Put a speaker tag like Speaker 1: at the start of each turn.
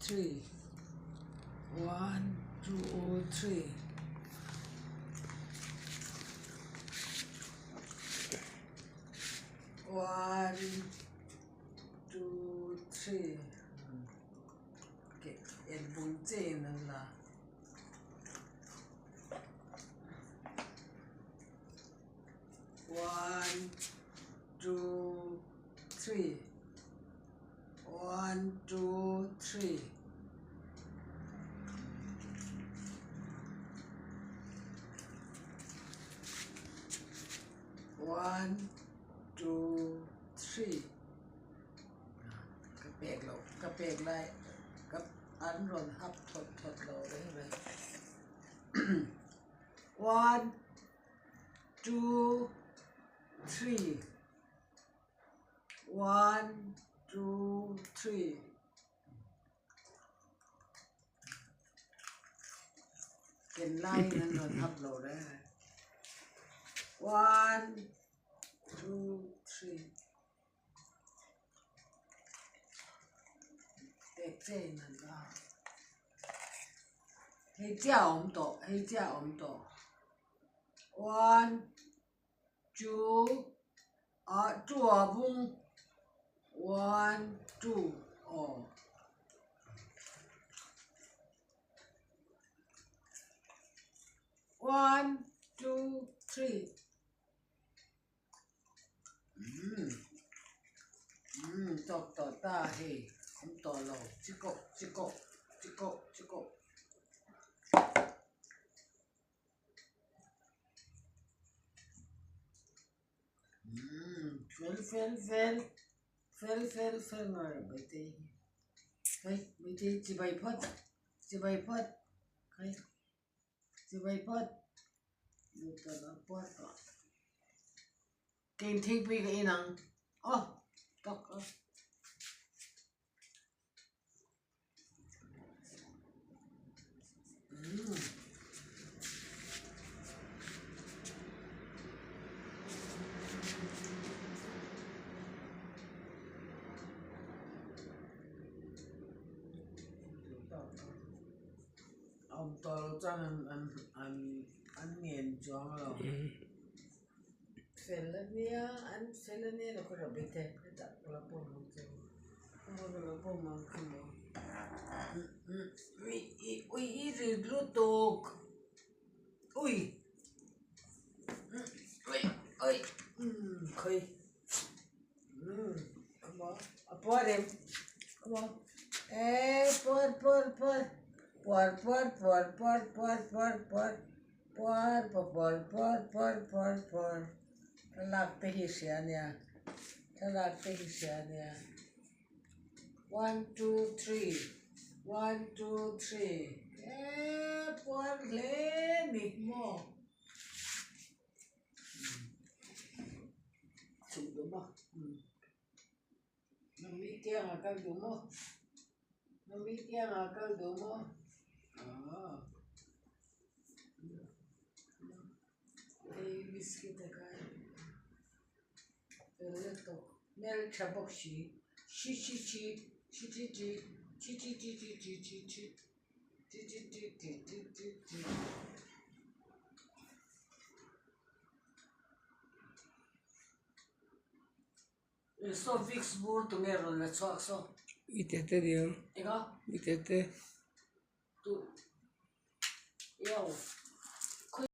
Speaker 1: 3. 1, 2, 3. 1, 2, 3. Okay, el bunche nala. 1, 2, 3. 1, 2, 3. 1, 2, 3. Cái bẹt lại cái ăn rồi hấp thật lâu đấy này. 1, 2, 3. 1, 2, 3. Cái line nó rồi hấp lâu đấy. 1, 2, 3. Để trên là hay chào ông tổ. 1, 2, chùa vùng. 1, 2, oh. 1, 2, 3. Tổ ta hề không tổ lầu chỉ cộ. fel rồi bây giờ chỉ bay phật được là phật kinh thích bị cái năng tóc ông to trang ăn nghiền choáng rồi felania nó có được biết thế đặt là bông không chơi không là bông mà không ui gì bluetooth ui khơi apa dem apa por Lakte hisianya 1, 2, 3. 1, 2, 3. Por le mismo sụp đúng không? Nó mỹ tiếng là căng đúng không? Đây biscuit taka to mel chabok chi so fix board to meron na so
Speaker 2: Itete dio.
Speaker 1: ega
Speaker 2: Itete.
Speaker 1: tu yo